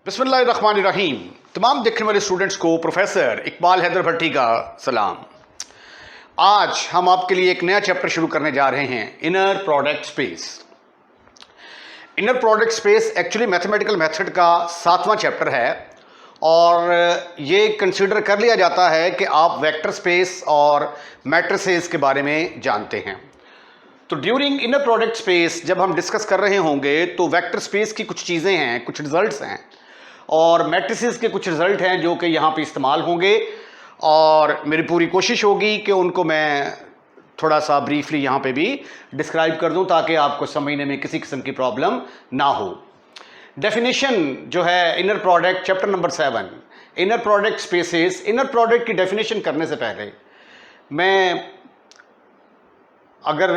बिस्मिल्लाहिर्रहमानिर्रहीम। तमाम देखने वाले स्टूडेंट्स को प्रोफेसर इकबाल हैदर भट्टी का सलाम। आज हम आपके लिए एक नया चैप्टर शुरू करने जा रहे हैं, inner product space. Inner product space actually mathematical method का 7वां चैप्टर है और ये कंसीडर कर लिया जाता है कि आप वेक्टर स्पेस और मैट्रिसेस के बारे में जानते हैं। तो ड्यूरिंग इनर प्रोडक्ट स्पेस जब हम डिस्कस कर रहे होंगे तो वेक्टर स्पेस की कुछ चीज़ें हैं, कुछ रिजल्ट्स हैं और मैट्रिसेस के कुछ रिजल्ट हैं जो कि यहाँ पे इस्तेमाल होंगे और मेरी पूरी कोशिश होगी कि उनको मैं थोड़ा सा ब्रीफली यहाँ पे भी डिस्क्राइब कर दूँ ताकि आपको समझने में किसी किस्म की प्रॉब्लम ना हो। डेफिनेशन जो है inner product, chapter number 7, inner product spaces. Inner product की डेफिनेशन करने से पहले मैं अगर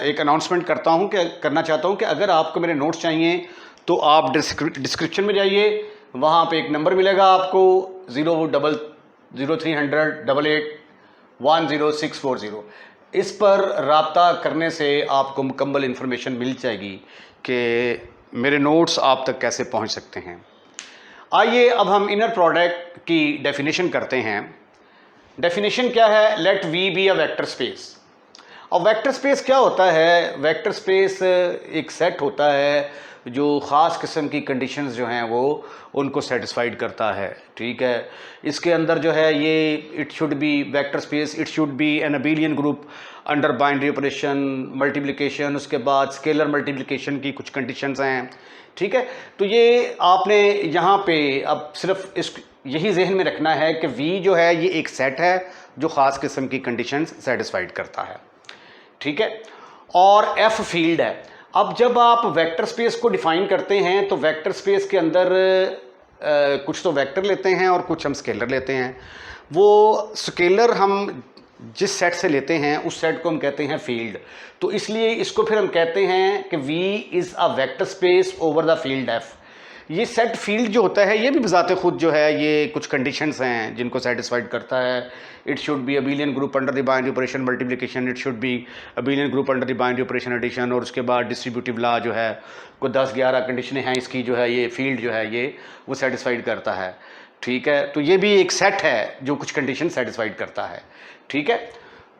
एक अनाउंसमेंट करना चाहता हूँ कि अगर आपको मेरे नोट्स चाहिए तो आप डिस्क्रिप्शन में जाइए, वहाँ पे एक नंबर मिलेगा आपको 0030088810640। इस पर रब्ता करने से आपको मुकम्मल इन्फॉर्मेशन मिल जाएगी कि मेरे नोट्स आप तक कैसे पहुँच सकते हैं। आइए अब हम इनर प्रोडक्ट की डेफिनेशन करते हैं। डेफिनेशन क्या है? Let V be a vector space. अब वेक्टर स्पेस क्या होता है? वेक्टर स्पेस एक सेट होता है जो ख़ास किस्म की कंडीशंस जो हैं वो उनको सेटिस्फाइड करता है। ठीक है, इसके अंदर जो है ये it should B vector space, it should B an abelian group under binary operation, multiplication, उसके बाद स्केलर मल्टीप्लिकेशन की कुछ कंडीशंस हैं। ठीक है, तो ये आपने यहाँ पे अब सिर्फ यही जहन में रखना है कि वी जो है ये एक सेट है जो ख़ास किस्म की कंडीशंस सेटिस्फाइड करता है। ठीक है, और एफ फील्ड है। अब जब आप वेक्टर स्पेस को डिफाइन करते हैं तो वेक्टर स्पेस के अंदर कुछ तो वेक्टर लेते हैं और कुछ हम स्केलर लेते हैं। वो स्केलर हम जिस सेट से लेते हैं उस सेट को हम कहते हैं फील्ड। तो इसलिए इसको फिर हम कहते हैं कि V is a vector space over the field F। ये सेट फील्ड जो होता है ये भी बजाते खुद जो है ये कुछ कंडीशंस हैं जिनको सेटिस्फाइड करता है। It should be abelian group under the binary operation multiplication, it should be abelian group under the binary operation addition, और उसके बाद डिस्ट्रीब्यूटिव लॉ जो है को 10-11 कंडीशनें हैं इसकी, जो है ये फील्ड जो है ये वो सेटिस्फाइड करता है। ठीक है, तो ये भी एक सेट है जो कुछ कंडीशन सेटिस्फाइड करता है। ठीक है,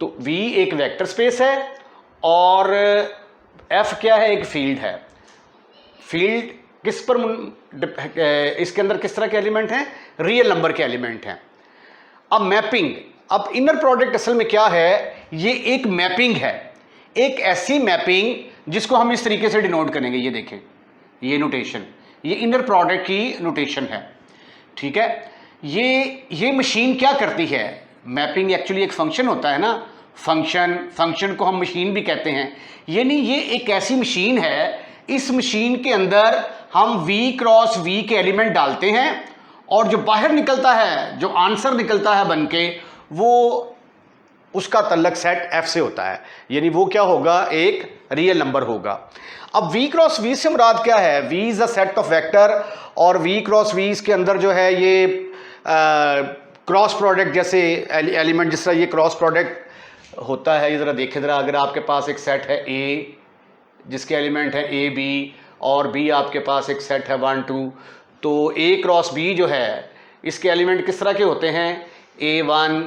तो V एक वेक्टर स्पेस है और F क्या है? एक फील्ड है। फील्ड किस पर इसके अंदर किस तरह के एलिमेंट हैं? रियल नंबर के एलिमेंट हैं। अब मैपिंग, अब इनर प्रोडक्ट असल में क्या है? ये एक मैपिंग है, एक ऐसी मैपिंग जिसको हम इस तरीके से डिनोट करेंगे। ये देखें, ये नोटेशन, ये इनर प्रोडक्ट की नोटेशन है। ठीक है, ये मशीन क्या करती है? मैपिंग एक्चुअली एक फंक्शन होता है ना, फंक्शन को हम मशीन भी कहते हैं। यानी ये एक ऐसी मशीन है, इस मशीन के अंदर हम V क्रॉस V के एलिमेंट डालते हैं और जो बाहर निकलता है, जो आंसर निकलता है बनके, वो उसका तल्लक सेट F से होता है। यानी वो क्या होगा? एक रियल नंबर होगा। अब V क्रॉस V से मुराद क्या है? V is a set of vector और V क्रॉस V के अंदर जो है ये क्रॉस प्रोडक्ट जैसे एलिमेंट, जिस तरह ये क्रॉस प्रोडक्ट होता है, ये ज़रा देखें ज़रा, अगर आपके पास एक सेट है A जिसके एलिमेंट है A B और B आपके पास एक सेट है 1 2, तो A क्रॉस B जो है इसके एलिमेंट किस तरह के होते हैं? A1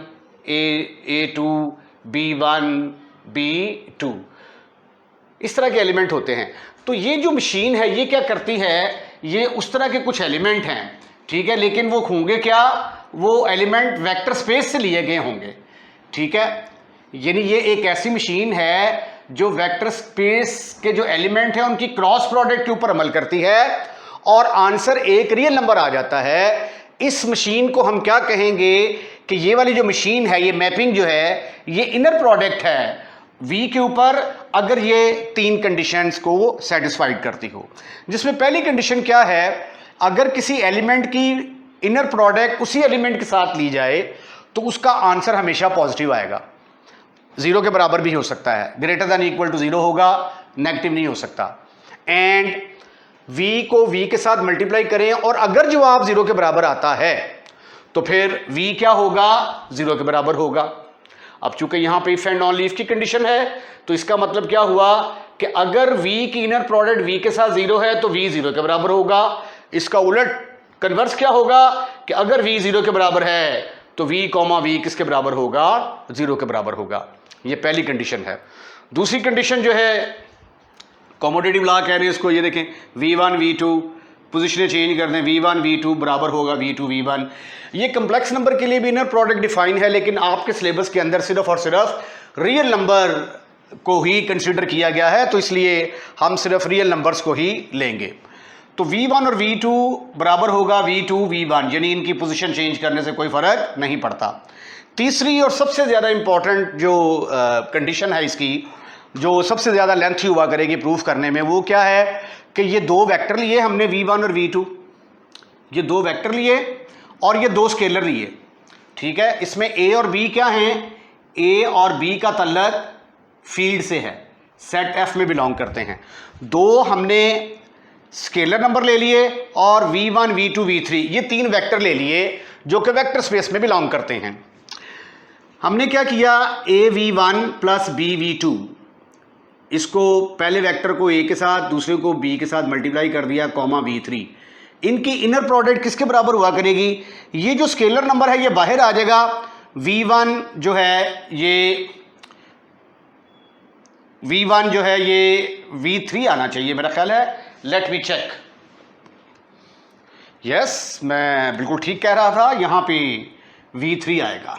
A2 B1 B2, इस तरह के एलिमेंट होते हैं। तो ये जो मशीन है ये क्या करती है? ये उस तरह के कुछ एलिमेंट हैं। ठीक है, लेकिन वो होंगे क्या? वो एलिमेंट वेक्टर स्पेस से लिए गए होंगे। ठीक है, यानी ये एक ऐसी मशीन है जो वेक्टर स्पेस के जो एलिमेंट हैं उनकी क्रॉस प्रोडक्ट के ऊपर अमल करती है और आंसर एक रियल नंबर आ जाता है। इस मशीन को हम क्या कहेंगे कि ये वाली जो मशीन है, ये मैपिंग जो है, ये इनर प्रोडक्ट है V के ऊपर अगर ये 3 कंडीशंस को सेटिस्फाइड करती हो। जिसमें पहली कंडीशन क्या है? अगर किसी एलिमेंट की इनर प्रोडक्ट उसी एलिमेंट के साथ ली जाए तो उसका आंसर हमेशा पॉजिटिव आएगा। 0 के बराबर भी हो सकता है, ग्रेटर दैन इक्वल टू 0 होगा, नेगेटिव नहीं हो सकता। एंड V को V के साथ मल्टीप्लाई करें और अगर जवाब 0 के बराबर आता है तो फिर V क्या होगा? 0 के बराबर होगा। अब चूंकि यहां पे इफ एंड नॉन लीफ की कंडीशन है तो इसका मतलब क्या हुआ कि अगर V की इनर प्रोडक्ट V के साथ 0 है तो V 0 के बराबर होगा, इसका उलट कन्वर्स क्या होगा कि अगर v 0 के बराबर है तो v कॉमा v किसके बराबर होगा, 0 के बराबर होगा। ये पहली कंडीशन है। दूसरी कंडीशन जो है कॉमोटेटिव लॉ कह रहे हैं इसको, ये देखें v1 v2 पोजीशनें चेंज कर दें, v1 v2 बराबर होगा v2 v1। ये कम्प्लेक्स नंबर के लिए भी इनर प्रोडक्ट डिफाइन है, लेकिन आपके सिलेबस के अंदर सिर्फ और सिर्फ रियल नंबर को ही कंसिडर किया गया है, तो इसलिए हम सिर्फ रियल नंबर्स को ही लेंगे। तो v1 और v2 बराबर होगा v2 v1, यानी इनकी पोजीशन चेंज करने से कोई फर्क नहीं पड़ता। तीसरी और सबसे ज़्यादा इंपॉर्टेंट जो कंडीशन है इसकी, जो सबसे ज़्यादा लेंथी हुआ करेगी प्रूफ करने में, वो क्या है कि ये दो वेक्टर लिए हमने v1 और v2, ये दो वेक्टर लिए और ये दो स्केलर लिए, ठीक है। इसमें a और b क्या हैं, a और b का तल्लक फील्ड से है, सेट f में बिलोंग करते हैं। दो हमने स्केलर नंबर ले लिए और v1 v2 v3 ये तीन वेक्टर ले लिए जो कि वेक्टर स्पेस में बिलोंग करते हैं। हमने क्या किया, a v1 plus b v2, इसको पहले वेक्टर को a के साथ दूसरे को b के साथ मल्टीप्लाई कर दिया, कॉमा v3। इनकी इनर प्रोडक्ट किसके बराबर हुआ करेगी, ये जो स्केलर नंबर है ये बाहर आ जाएगा, v1 जो है ये v3 आना चाहिए मेरा ख्याल है, लेट मी चेक। यस, मैं बिल्कुल ठीक कह रहा था, यहां पे v3 आएगा।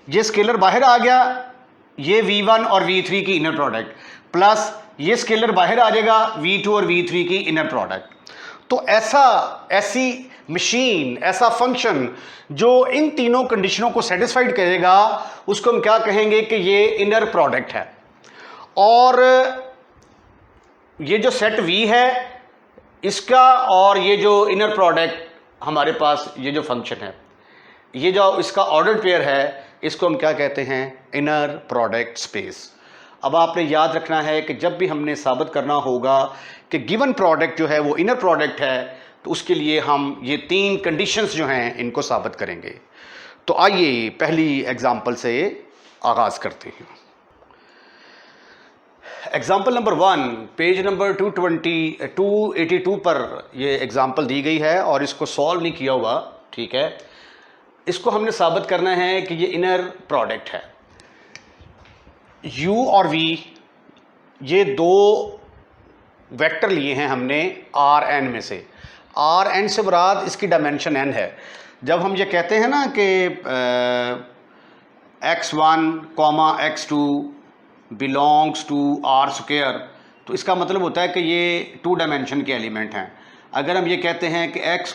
ये स्केलर बाहर आ गया, ये v1 और v3 की इनर प्रोडक्ट, प्लस ये स्केलर बाहर आ जाएगा v2 और v3 की इनर प्रोडक्ट। तो ऐसी मशीन, ऐसा फंक्शन जो इन तीनों कंडीशनों को सेटिस्फाइड करेगा, उसको हम क्या कहेंगे कि ये इनर प्रोडक्ट है। और ये जो सेट v है इसका और ये जो इनर प्रोडक्ट हमारे पास, ये जो फंक्शन है, ये जो इसका ऑर्डर पेयर है, इसको हम क्या कहते हैं, इनर प्रोडक्ट स्पेस। अब आपने याद रखना है कि जब भी हमने साबित करना होगा कि गिवन प्रोडक्ट जो है वो इनर प्रोडक्ट है, तो उसके लिए हम ये तीन कंडीशंस जो हैं इनको साबित करेंगे। तो आइए पहली एग्जांपल से आगाज़ करते हैं। एग्जाम्पल नंबर 1, पेज नंबर 282 पर ये एग्जाम्पल दी गई है और इसको सॉल्व नहीं किया हुआ, ठीक है। इसको हमने साबित करना है कि ये इनर प्रोडक्ट है। u और v ये दो वेक्टर लिए हैं हमने Rn में से। Rn से मुराद इसकी डायमेंशन n है। जब हम ये कहते हैं ना कि x1, x2 belongs to are square, तो इसका मतलब होता है कि ये 2 डायमेंशन के एलिमेंट हैं। अगर हम ये कहते हैं कि x,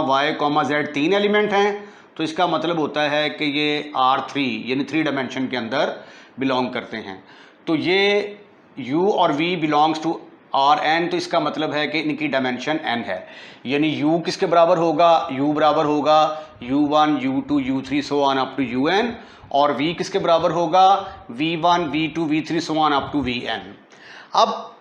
y, z 3 एलिमेंट हैं, तो इसका मतलब होता है कि ये R3 यानी 3 डायमेंशन के अंदर बिलोंग करते हैं। तो ये u और v बिलोंग्स टू Rn, तो इसका मतलब है कि इनकी डायमेंशन n है। यानी u किसके बराबर होगा, u बराबर होगा u1, u2, u3 so on up to un, और v किसके बराबर होगा, v1, v2, v3 so on up to vn। अब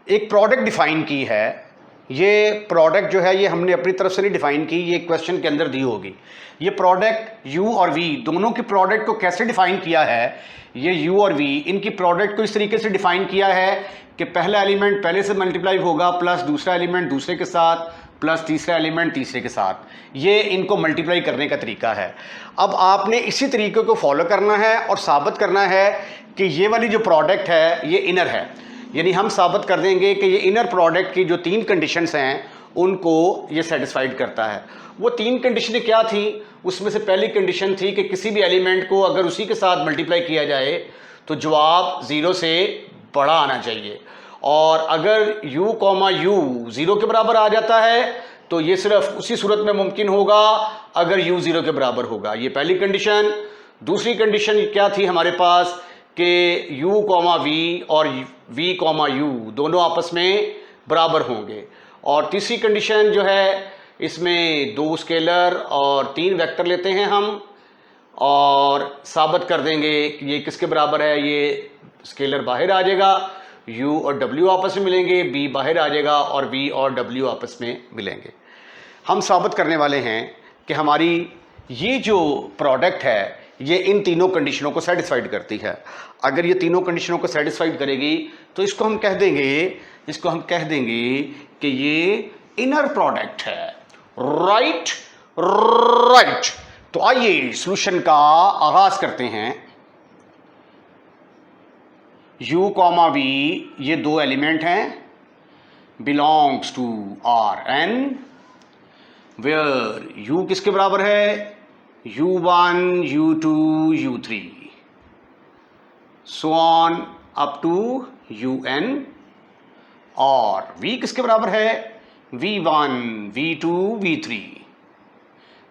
एक प्रोडक्ट डिफाइन की है, ये प्रोडक्ट जो है ये हमने अपनी तरफ से नहीं डिफाइन की, ये क्वेश्चन के अंदर दी होगी। ये प्रोडक्ट u और v दोनों की प्रोडक्ट को कैसे डिफाइन किया है, ये u और v इनकी प्रोडक्ट को इस तरीके से डिफाइन किया है कि पहला एलिमेंट पहले से मल्टीप्लाई होगा, प्लस दूसरा एलिमेंट दूसरे के साथ, प्लस तीसरा एलिमेंट तीसरे के साथ। ये इनको मल्टीप्लाई करने का तरीका है। अब आपने इसी तरीके को फॉलो करना है और साबित करना है कि ये वाली जो प्रोडक्ट है ये इनर है। यानी हम साबित कर देंगे कि ये इनर प्रोडक्ट की जो 3 कंडीशंस हैं उनको ये सेटिस्फाइड करता है। वो 3 कंडीशनें क्या थी, उसमें से पहली कंडीशन थी कि किसी भी एलिमेंट को अगर उसी के साथ मल्टीप्लाई किया जाए तो जवाब 0 से बड़ा आना चाहिए, और अगर u, u 0 के बराबर आ जाता है तो ये सिर्फ उसी सूरत में मुमकिन होगा अगर u 0 के बराबर होगा। ये पहली कंडीशन। दूसरी कंडीशन क्या थी हमारे पास कि u, v और v, u दोनों आपस में बराबर होंगे। और तीसरी कंडीशन जो है इसमें 2 स्केलर और 3 वेक्टर लेते हैं हम और साबित कर देंगे कि ये किसके बराबर है, ये स्केलर बाहर आ जाएगा, u और w आपस में मिलेंगे, b बाहर आ जाएगा और v और w आपस में मिलेंगे। हम साबित करने वाले हैं कि हमारी ये जो प्रोडक्ट है ये इन तीनों कंडीशनों को सेटिस्फाइड करती है। अगर ये तीनों कंडीशनों को सेटिस्फाइड करेगी तो इसको हम कह देंगे कि ये इनर प्रोडक्ट है। Right right. तो आइए सॉल्यूशन का आगाज करते हैं। u कॉमा v ये दो एलिमेंट हैं, belongs to Rn, where u किसके बराबर है, u1 u2 u3 so on up to un, और v किसके बराबर है, v1 v2 v3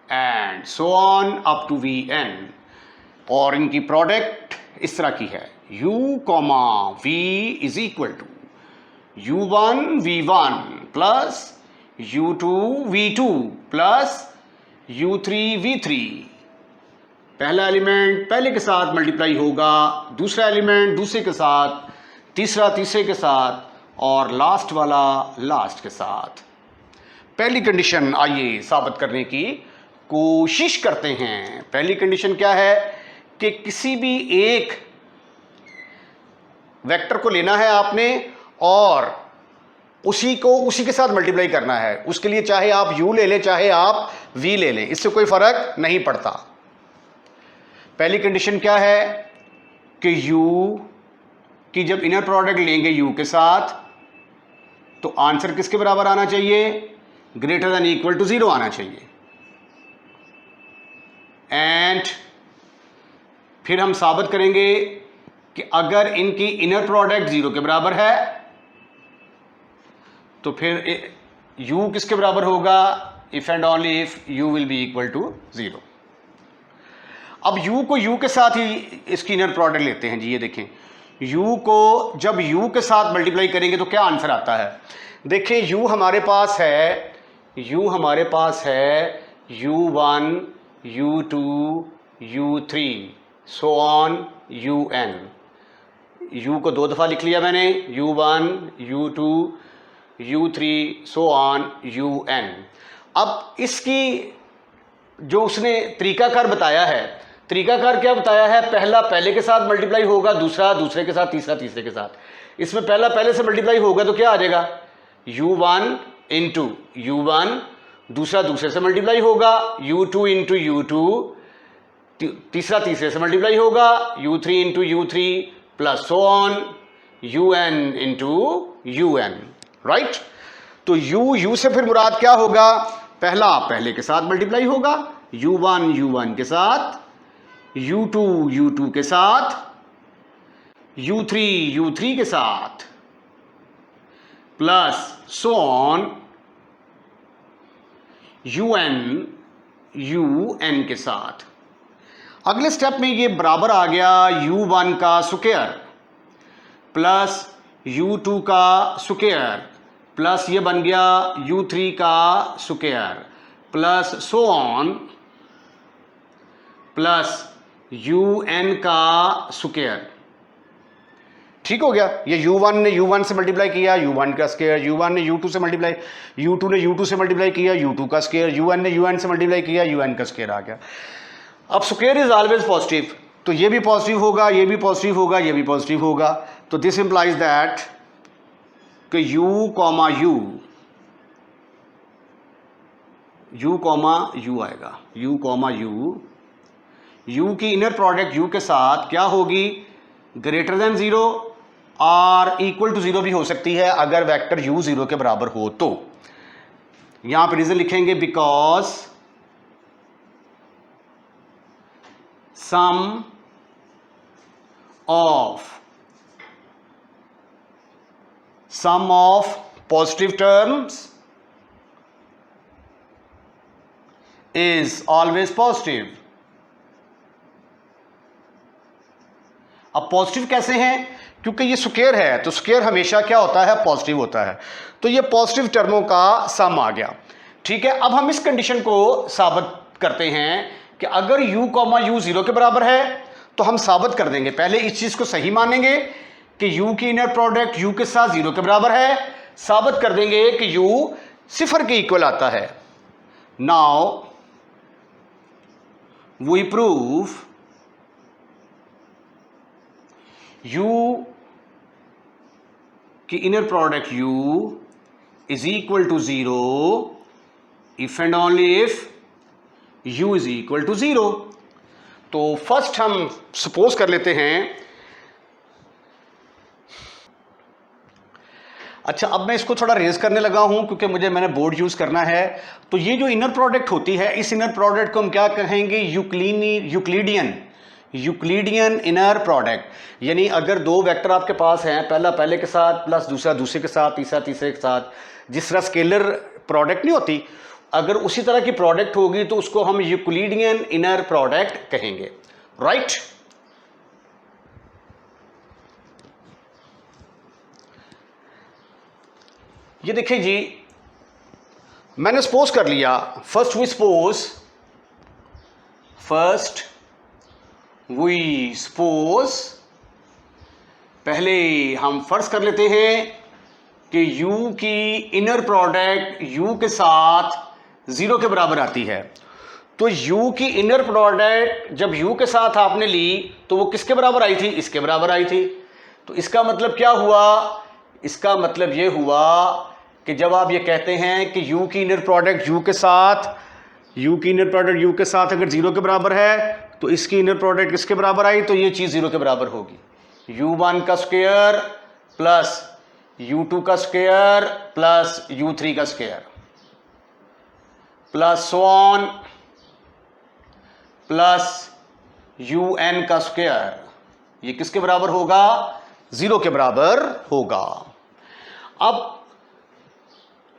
and so on up to vn, और इनकी प्रोडक्ट इस तरह की है, u comma v is equal to u1 v1 plus u2 v2 plus u3 v3। पहला एलिमेंट पहले के साथ मल्टीप्लाई होगा, दूसरा एलिमेंट दूसरे के साथ, तीसरा तीसरे के साथ, और लास्ट वाला लास्ट के साथ। पहली कंडीशन आइए साबित करने की कोशिश करते हैं। पहली कंडीशन क्या है कि किसी भी एक वेक्टर को लेना है आपने और उसी के साथ मल्टीप्लाई करना है। उसके लिए चाहे आप u ले लें चाहे आप v ले लें, इससे कोई फर्क नहीं पड़ता। पहली कंडीशन क्या है कि u की जब इनर प्रोडक्ट लेंगे u के साथ तो आंसर किसके बराबर आना चाहिए, ग्रेटर देन इक्वल टू 0 आना चाहिए। एंड फिर हम साबित करेंगे कि अगर इनकी इनर प्रोडक्ट 0 के बराबर है तो फिर u किसके बराबर होगा, if and only if u will be equal to 0। अब u को u के साथ ही इसकी इनर प्रोडक्ट लेते हैं जी। ये देखें u को जब u के साथ मल्टीप्लाई करेंगे तो क्या आंसर आता है। देखिए u हमारे पास है u1 u2 u3 so on un। u को दो दफ़ा लिख लिया मैंने, u1 u2 u3 so on un। अब इसकी जो उसने तरीकाकार बताया है, तरीकाकार क्या बताया है, पहला पहले के साथ मल्टीप्लाई होगा, दूसरा दूसरे के साथ, तीसरा तीसरे के साथ। इसमें पहला पहले से मल्टीप्लाई होगा तो क्या आ जाएगा, u1 इंटू u1, दूसरा दूसरे से मल्टीप्लाई होगा, u2 इंटू u2, तीसरा तीसरे से मल्टीप्लाई होगा, u3 into u3 plus so on un into un। Right. तो u से फिर मुराद क्या होगा, पहला पहले के साथ मल्टीप्लाई होगा, u1 u1 के साथ, u2 u2 के साथ, u3 u3 के साथ, प्लस सो ऑन un के साथ। अगले स्टेप में ये बराबर आ गया u1 का स्क्वायर प्लस u2 का स्क्वायर प्लस ये बन गया u3 का square plus so on plus un का स्क्वायर। ठीक हो गया। ये u1 ने u1 से मल्टीप्लाई किया, u1 का स्क्वायर, u1 ने u2 से मल्टीप्लाई, u2 ने u2 से मल्टीप्लाई किया, u2 का स्क्वायर, un ने un से मल्टीप्लाई किया, un का स्क्वायर आ गया। अब स्क्वायर इज ऑलवेज पॉजिटिव, तो ये भी पॉजिटिव होगा, ये भी पॉजिटिव होगा, ये भी पॉजिटिव होगा। तो दिस इंप्लाइज दैट कि u कॉमा u आएगा, u कॉमा u की इनर प्रोडक्ट u के साथ क्या होगी, ग्रेटर देन 0 और इक्वल टू 0 भी हो सकती है अगर वेक्टर u 0 के बराबर हो तो। यहां पर रीजन लिखेंगे because sum of positive terms is always positive. अब पॉजिटिव कैसे हैं, क्योंकि ये स्क्वायर है तो स्क्वायर हमेशा क्या होता है, पॉजिटिव होता है। तो ये पॉजिटिव टर्मों का सम आ गया। ठीक है। अब हम इस कंडीशन को साबित करते हैं कि अगर u कॉमा u 0 के बराबर है तो हम साबित कर देंगे। पहले इस चीज को सही मानेंगे कि u की इनर प्रोडक्ट u के साथ 0 के बराबर है, साबित कर देंगे कि u 0 के इक्वल आता है। नाउ वी प्रूव u की inner product u is equal to 0 if and only if u is equal to 0। तो फर्स्ट हम सपोज कर लेते हैं, अच्छा अब मैं इसको थोड़ा रेज करने लगा हूं क्योंकि मैंने बोर्ड यूज करना है। तो ये जो इनर प्रोडक्ट होती है, इस इनर प्रोडक्ट को हम क्या कहेंगे, यूक्लिडियन इनर प्रोडक्ट। यानी अगर दो वेक्टर आपके पास हैं, पहला पहले के साथ प्लस दूसरा दूसरे के साथ, तीसरा तीसरे के साथ, जिस तरह स्केलर प्रोडक्ट नहीं होती, अगर उसी तरह की प्रोडक्ट होगी तो उसको हम यूक्लिडियन इनर प्रोडक्ट कहेंगे, राइट। ये देखिए जी, मैंने सपोज कर लिया, फर्स्ट वी सपोज पहले हम फर्ज कर लेते हैं कि u की इनर प्रोडक्ट u के साथ 0 के बराबर आती है। तो u की इनर प्रोडक्ट जब u के साथ आपने ली तो वो किसके बराबर आई थी, इसके बराबर आई थी। तो इसका मतलब क्या हुआ, इसका मतलब ये हुआ कि जब आप ये कहते हैं कि u की इनर प्रोडक्ट u के साथ अगर 0 के बराबर है तो इसकी इनर प्रोडक्ट किसके बराबर आई, तो ये चीज़ 0 के बराबर होगी। u1 का स्क्वायर प्लस u2 का स्क्वायर प्लस u3 का square plus so on plus un का स्क्वायर, ये किसके बराबर होगा, 0 के बराबर होगा। अब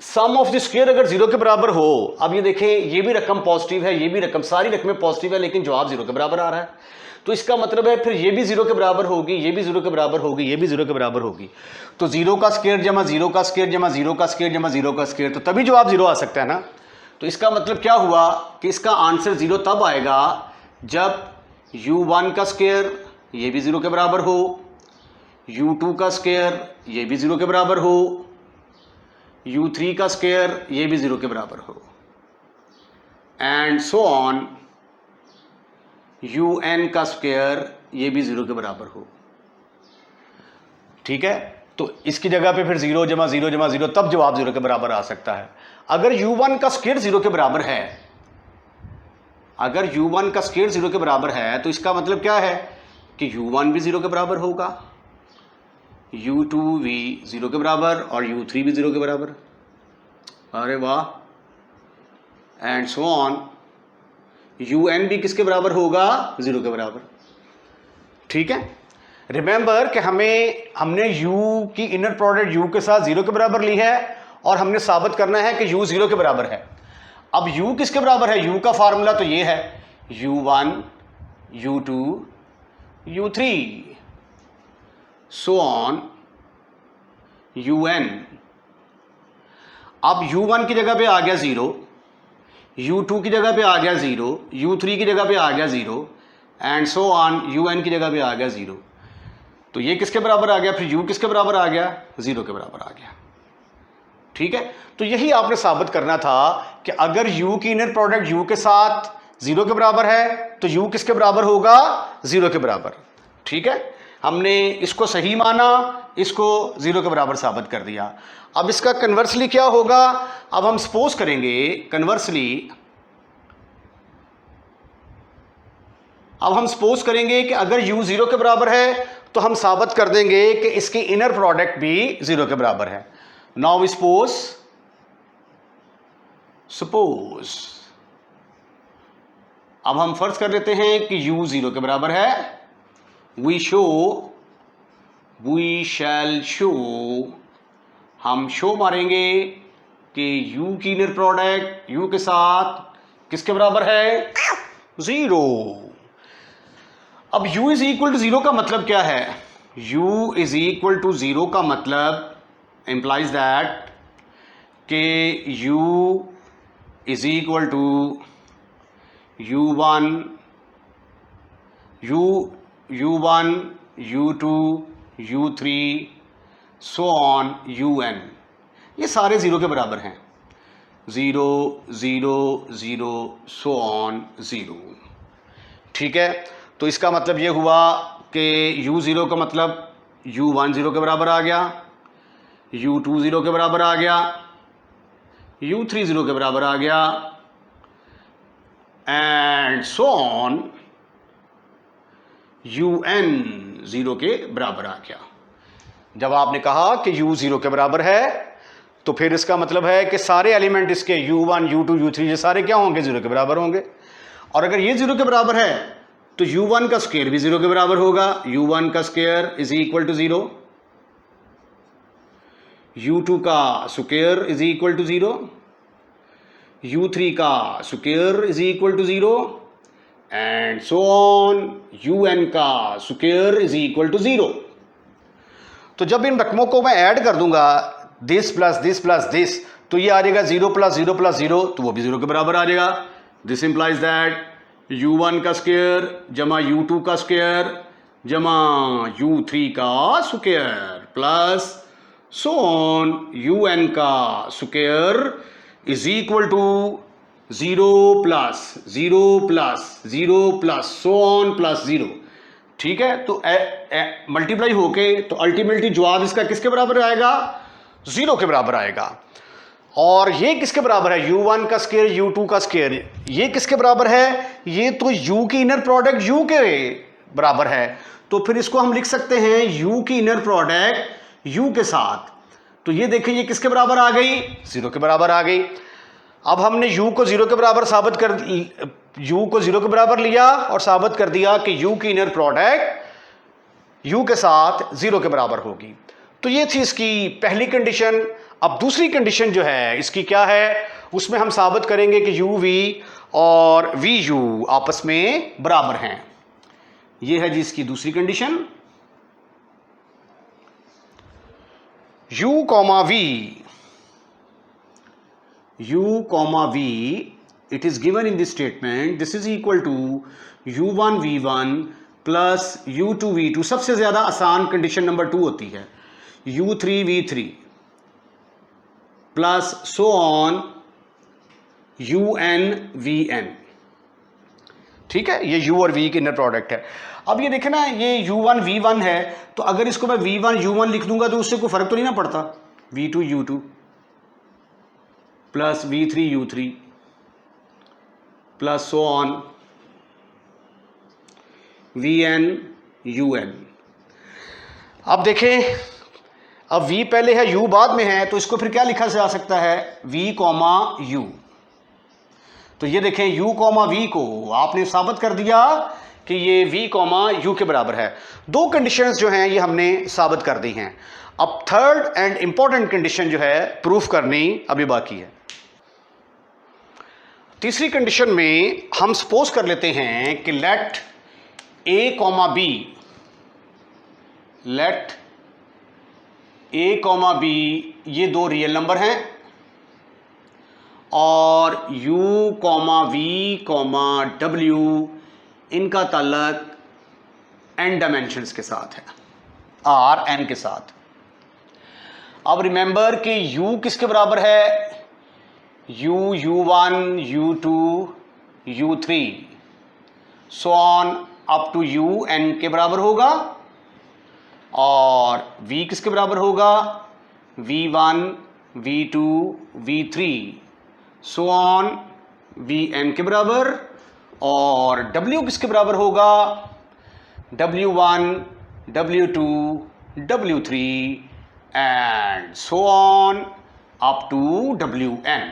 सम ऑफ द स्क्वायर अगर 0 के बराबर हो, अब ये देखें ये भी रकम पॉजिटिव है, ये भी रकम, सारी रकमें पॉजिटिव है, लेकिन जवाब 0 के बराबर आ रहा है। तो इसका मतलब है फिर ये भी 0 के बराबर होगी, ये भी 0 के बराबर होगी, ये भी 0 के बराबर होगी। तो 0 का स्क्वायर जमा 0 का स्क्वायर जमा 0 का स्क्वायर जमा 0 का स्क्वायर, तो तभी जवाब 0 आ सकता है ना। तो इसका मतलब क्या हुआ कि इसका आंसर 0 तब आएगा जब u1 का स्क्वायर ये भी 0 के बराबर हो, u2 का स्क्वायर ये भी 0 के बराबर हो, u3 का स्क्वायर ये भी 0 के बराबर हो, एंड सो ऑन un का स्क्वायर ये भी 0 के बराबर हो। ठीक है, तो इसकी जगह पे फिर 0 जमा 0 जमा 0, तब जवाब 0 के बराबर आ सकता है। अगर u1 का स्क्वायर 0 के बराबर है, अगर u1 का स्क्वायर 0 के बराबर है तो इसका मतलब क्या है कि u1 भी 0 के बराबर होगा, u2 भी 0 के बराबर और u3 भी 0 के बराबर। अरे वाह, एंड सो ऑन un भी किसके बराबर होगा, 0 के बराबर। ठीक है, रिमेंबर कि हमने u की इनर प्रोडक्ट u के साथ 0 के बराबर ली है और हमने साबित करना है कि u 0 के बराबर है। अब u किसके बराबर है, u का फार्मूला तो ये है u1 u2 u3 so on un। अब u1 की जगह पे आ गया 0, u2 की जगह पे आ गया 0, u3 की जगह पे आ गया 0, एंड सो ऑन un की जगह पे आ गया 0। तो ये किसके बराबर आ गया, फिर u किसके बराबर आ गया, 0 के बराबर आ गया। ठीक है, तो यही आपने साबित करना था कि अगर u की इनर प्रोडक्ट u के साथ 0 के बराबर है तो u किसके बराबर होगा, 0 के बराबर। ठीक है, हमने इसको सही माना, इसको 0 के बराबर साबित कर दिया। अब इसका कन्वर्सली क्या होगा, अब हम सपोज करेंगे कि अगर u 0 के बराबर है तो हम साबित कर देंगे कि इसकी इनर प्रोडक्ट भी 0 के बराबर है। नाउ वी सपोज अब हम फर्ज कर लेते हैं कि u 0 के बराबर है। वी शैल शो, हम शो मारेंगे कि u की इनर प्रोडक्ट u के साथ किसके बराबर है, 0। अब u इज इक्वल टू 0 का मतलब क्या है, u इज इक्वल टू 0 का मतलब इंप्लाइज दैट कि u is equal to u1 u2 u3 so on un, ये सारे 0 के बराबर हैं, 0 0 0 सो ऑन 0। ठीक है, तो इसका मतलब ये हुआ कि u 0 का मतलब u1 0 के बराबर आ गया, u2 0 के बराबर आ गया, u3 0 के बराबर आ गया, एंड सो ऑन un 0 के बराबर आ गया। जब आपने कहा कि u 0 के बराबर है तो फिर इसका मतलब है कि सारे एलिमेंट इसके u1 u2 u3 ये सारे क्या होंगे, 0 के बराबर होंगे। और अगर ये 0 के बराबर है तो u1 का स्क्वायर भी 0 के बराबर होगा। u1 का square is equal to 0, u2 का square is equal to 0, u3 का square is equal to 0, and so on un का स्क्वायर इज इक्वल टू 0। तो जब इन रकमों को मैं ऐड कर दूंगा, this plus this plus this, तो ये आ जाएगा 0 प्लस 0 प्लस 0, तो वो भी 0 के बराबर आ जाएगा। दिस इंप्लाइज दैट u1 का स्क्वायर जमा u2 का स्क्वायर जमा u3 का square plus so on un का square is equal to 0 plus 0 plus 0 plus so on plus 0। ठीक है, तो मल्टीप्लाई होके तो अल्टीमेटली जवाब इसका किसके बराबर आएगा, 0 के बराबर आएगा। और ये किसके बराबर है, u1 का स्क्वायर u2 का स्क्वायर, ये किसके बराबर है, ये तो u की इनर प्रोडक्ट u के बराबर है। तो फिर इसको हम लिख सकते हैं u की इनर प्रोडक्ट u के साथ। तो ये देखिए ये किसके बराबर आ गई, 0 के बराबर आ गई। अब हमने u को 0 के बराबर u को 0 के बराबर लिया और साबित कर दिया कि u की इनर प्रोडक्ट u के साथ 0 के बराबर होगी। तो ये थी इसकी पहली कंडीशन। अब दूसरी कंडीशन जो है इसकी क्या है, उसमें हम साबित करेंगे कि uv और vu आपस में बराबर हैं। ये है जी इसकी दूसरी condition. u, v it is given in this statement, this is equal to u1 v1 plus u2 v2। सबसे ज्यादा आसान कंडीशन नंबर 2 होती है, u3 v3 plus so on un vn। ठीक है, ये u और v की इनर प्रोडक्ट है। अब ये देखें ना, ये u1 v1 है, तो अगर इसको मैं v1 u1 लिख दूंगा तो उससे कोई फर्क तो नहीं ना पड़ता। v2 u2 plus v3 u3 plus so on vn un। अब देखें, अब v पहले है u बाद में है, तो इसको फिर क्या लिखा जा सकता है, v कॉमा u। तो ये देखें u कॉमा v को आपने साबित कर दिया कि ये v कॉमा u के बराबर है। दो कंडीशंस जो हैं ये हमने साबित कर दी हैं। अब थर्ड एंड इंपॉर्टेंट कंडीशन जो है प्रूफ करनी अभी बाकी है। तीसरी कंडीशन में हम सपोज कर लेते हैं कि let a comma b, let a comma b ये दो रियल नंबर हैं और u comma v comma w इनका ताल्लुक n डायमेंशंस के साथ है, r n के साथ। अब रिमेंबर कि u किसके बराबर है, u u1 u2 u3 so on up to un के बराबर होगा, और v किसके बराबर होगा, v1 v2 v3 so on vn के बराबर, और w किसके बराबर होगा, w1 w2 w3 and so on up to wn।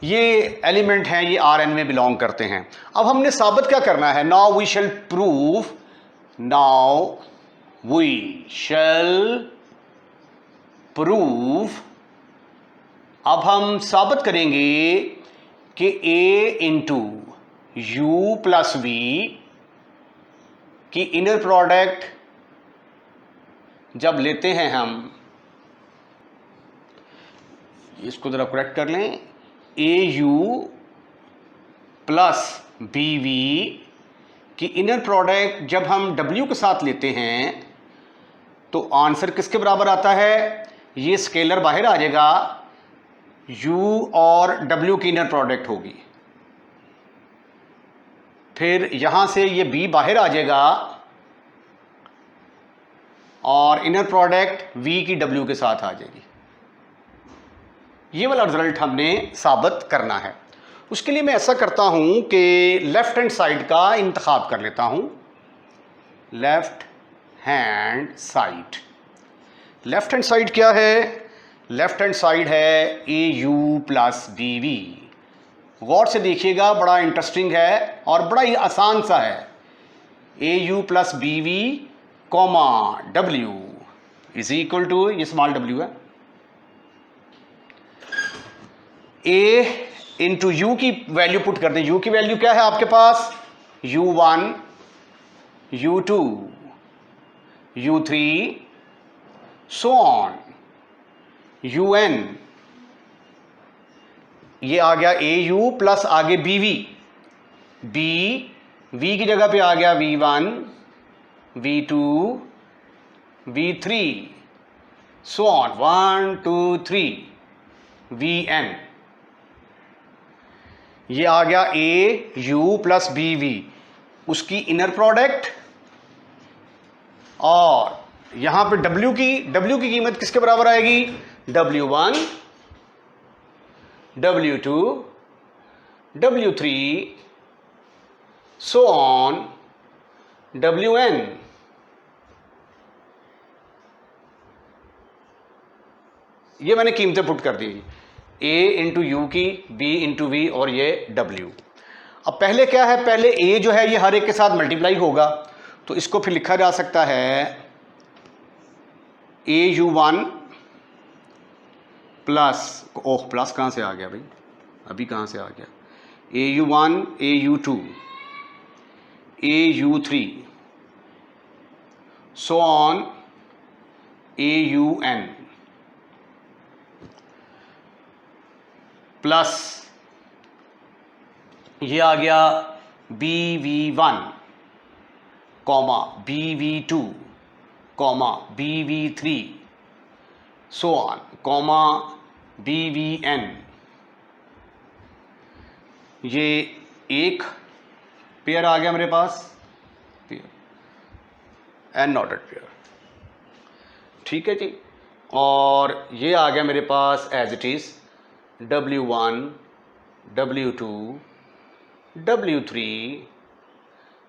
ये एलिमेंट हैं, ये Rn में बिलोंग करते हैं। अब हमने साबित क्या करना है, now we shall prove, now we shall prove. अब हम साबित करेंगे कि a into u plus v की इनर प्रोडक्ट जब लेते हैं हम, इसको जरा करेक्ट कर लें, au प्लस bv की इनर प्रोडक्ट जब हम w के साथ लेते हैं तो आंसर किसके बराबर आता है, ये स्केलर बाहर आ जाएगा, u और w की इनर प्रोडक्ट होगी, फिर यहां से ये b बाहर आ जाएगा और इनर प्रोडक्ट v की w के साथ आ जाएगी। ये वाला रिजल्ट हमने साबित करना है। उसके लिए मैं ऐसा करता हूं कि लेफ्ट हैंड साइड का इंतखाब कर लेता हूं। Left hand side, left hand side क्या है? लेफ्ट हैंड साइड है a u plus b we. गौर से देखिएगा, बड़ा इंटरेस्टिंग है और बड़ा ही आसान सा है। A u plus b v comma डब्ल्यू इज इक्वल टू, ये स्मॉल डब्ल्यू है, ए इंटू यू की वैल्यू पुट करते हैं। यू की वैल्यू क्या है आपके पास? u1, u2, u3 so on un। ये आ गया ए यू प्लस आगे बी वी, वी की जगह पे आ गया v1, v2, v3 so on 1 2 3 vn। ये आ गया ए यू प्लस बी वी, उसकी इनर प्रोडक्ट, और यहां पे W की कीमत किसके बराबर आएगी? W1, W2, W3 so on Wn। ये मैंने कीमतें पुट कर दी, A इंटू यू की, B इंटू वी और ये W। अब पहले क्या है? पहले A जो है ये हर एक के साथ मल्टीप्लाई होगा, तो इसको फिर लिखा जा सकता है AU1 प्लस, ओह प्लस कहाँ से आ गया भाई, अभी कहाँ से आ गया? AU1, AU2, AU3 so on AUN plus ये आ गया BV1 comma BV2 comma BV3 so on comma BVN। ये एक पेयर आ गया मेरे पास, एन ऑर्डर्ड पेयर, ठीक है जी। और ये आ गया मेरे पास as it is W1, W2, W3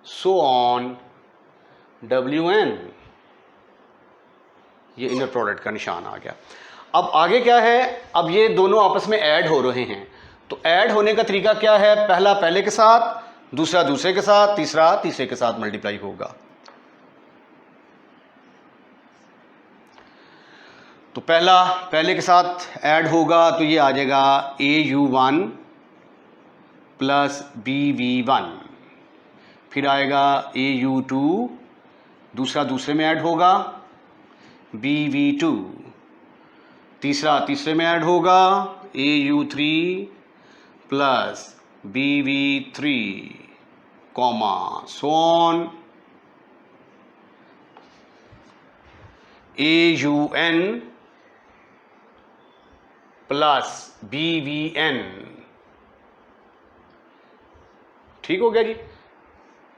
so on Wn। ये इनर प्रोडक्ट का निशान आ गया। अब आगे क्या है? अब ये दोनों आपस में ऐड हो रहे हैं, तो ऐड होने का तरीका क्या है? पहला पहले के साथ, दूसरा दूसरे के साथ, तीसरा तीसरे के साथ मल्टीप्लाई होगा। तो पहला पहले के साथ ऐड होगा, तो ये आ जाएगा AU1 प्लस BV1, फिर आएगा AU2, दूसरा दूसरे में ऐड होगा, BV2, तीसरा तीसरे में ऐड होगा, AU3 plus BV3 comma so on AUN plus BVN। ठीक हो गया जी।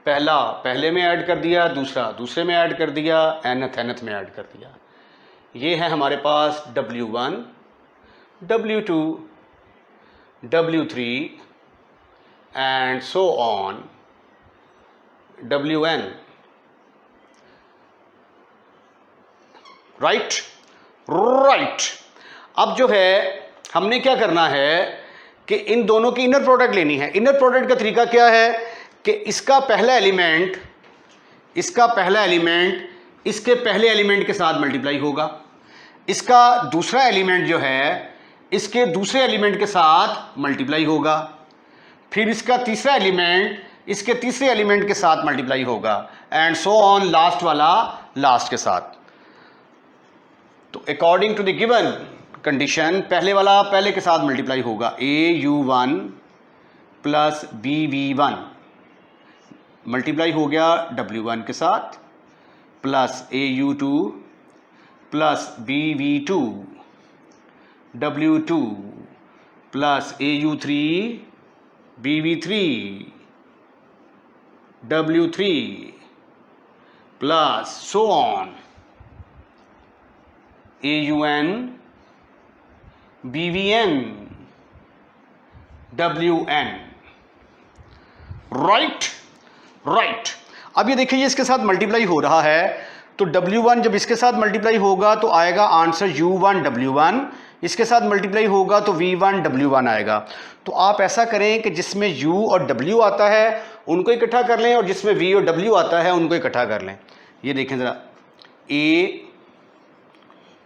पहला पहले में ऐड कर दिया, दूसरा दूसरे में ऐड कर दिया, nth में ऐड कर दिया। ये है हमारे पास W1, W2, W3 and so on Wn। Right right. अब जो है हमने क्या करना है कि इन दोनों की इनर प्रोडक्ट लेनी है। इनर प्रोडक्ट का तरीका क्या है कि इसका पहला एलिमेंट इसके पहले एलिमेंट के साथ मल्टीप्लाई होगा, इसका दूसरा एलिमेंट जो है इसके दूसरे एलिमेंट के साथ मल्टीप्लाई होगा, फिर इसका तीसरा एलिमेंट इसके तीसरे एलिमेंट के साथ मल्टीप्लाई होगा, एंड सो ऑन लास्ट वाला लास्ट के साथ। तो according to the given condition पहले वाला पहले के साथ मल्टीप्लाई होगा, AU1 प्लस BV1 मल्टीप्लाई हो गया W1 के साथ, plus AU2 plus BV2, W2 plus AU3 BV3, W3 plus so on AUN BVN WN, right. अब ये देखिए, ये इसके साथ मल्टीप्लाई हो रहा है, तो W1 जब इसके साथ मल्टीप्लाई होगा तो आएगा आंसर U1 W1, इसके साथ मल्टीप्लाई होगा तो V1 W1 आएगा। तो आप ऐसा करें कि जिसमें U और W आता है उनको इकट्ठा कर लें, और जिसमें V और W आता है उनको इकट्ठा कर लें। ये देखें ज़रा, A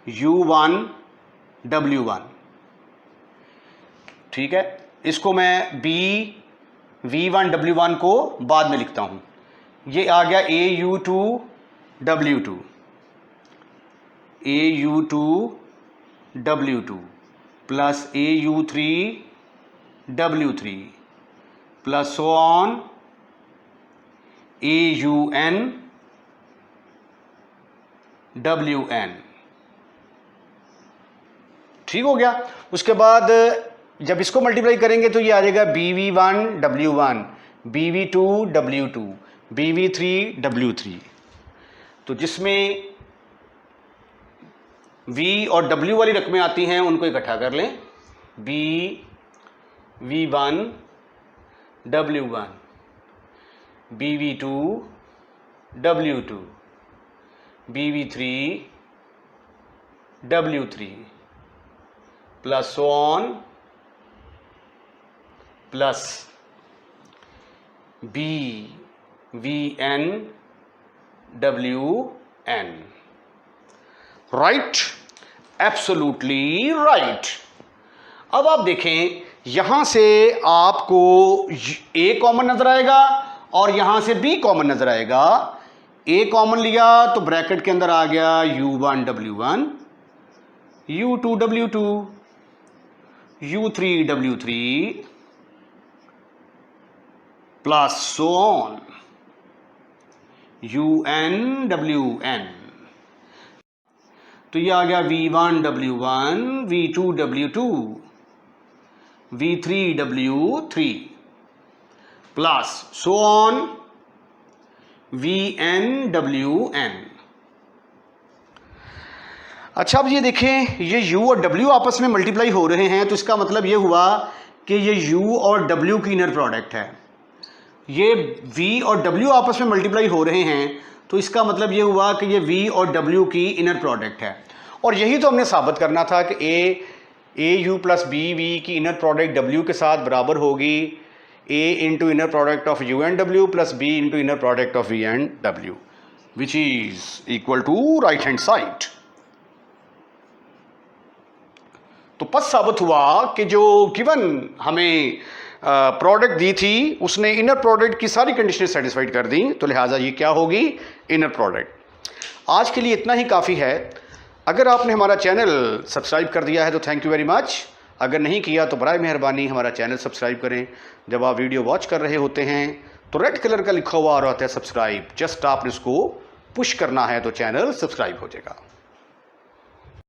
U1 W1, ठीक है। इसको मैं B V1 W1 को बाद में लिखता हूँ। ये आ गया AU2 W2, AU2 W2 plus AU3 W3 plus so on AUN WN, ठीक हो गया। उसके बाद जब इसको मल्टीप्लाई करेंगे तो ये आ जाएगा BV1 W1, BV2 W2, BV3 W3। तो जिसमें V और W वाली रकमें आती हैं उनको इकट्ठा कर लें। BV1 W1, BV2 W2, BV3 W3 plus so on plus BVN WN, right, absolutely right. अब आप देखें, यहां से आपको A कॉमन नजर आएगा और यहां से B कॉमन नजर आएगा। A कॉमन लिया तो ब्रैकेट के अंदर आ गया U1 W1, U2 W2, U3 W3 plus so on UN WN। तो ये आ गया V1 W1, V2 W2, V3 W3 plus so on VN WN। अच्छा, अब ये देखें, ये U और W आपस में मल्टीप्लाई हो रहे हैं, तो इसका मतलब ये हुआ कि ये U और W की इनर प्रोडक्ट है। ये V और W आपस में मल्टीप्लाई हो रहे हैं, तो इसका मतलब ये हुआ कि ये V और W की इनर प्रोडक्ट है। और यही तो हमने साबित करना था कि AU प्लस BV की इनर प्रोडक्ट W के साथ बराबर होगी A into inner product of UN W plus B into inner product of VN W, which is equal to right hand side. तो पद साबित हुआ कि जो गिवन हमें प्रोडक्ट दी थी उसने इनर प्रोडक्ट की सारी कंडीशनें सेटिस्फाइड कर दी, तो लिहाजा ये क्या होगी, इनर प्रोडक्ट। आज के लिए इतना ही काफ़ी है। अगर आपने हमारा चैनल सब्सक्राइब कर दिया है तो थैंक यू वेरी मच। अगर नहीं किया तो बराए मेहरबानी हमारा चैनल सब्सक्राइब करें। जब आप वीडियो वॉच कर रहे होते हैं तो रेड कलर का लिखा हुआ आ रहा होता है सब्सक्राइब, जस्ट आपने उसको पुश करना है तो चैनल सब्सक्राइब हो जाएगा।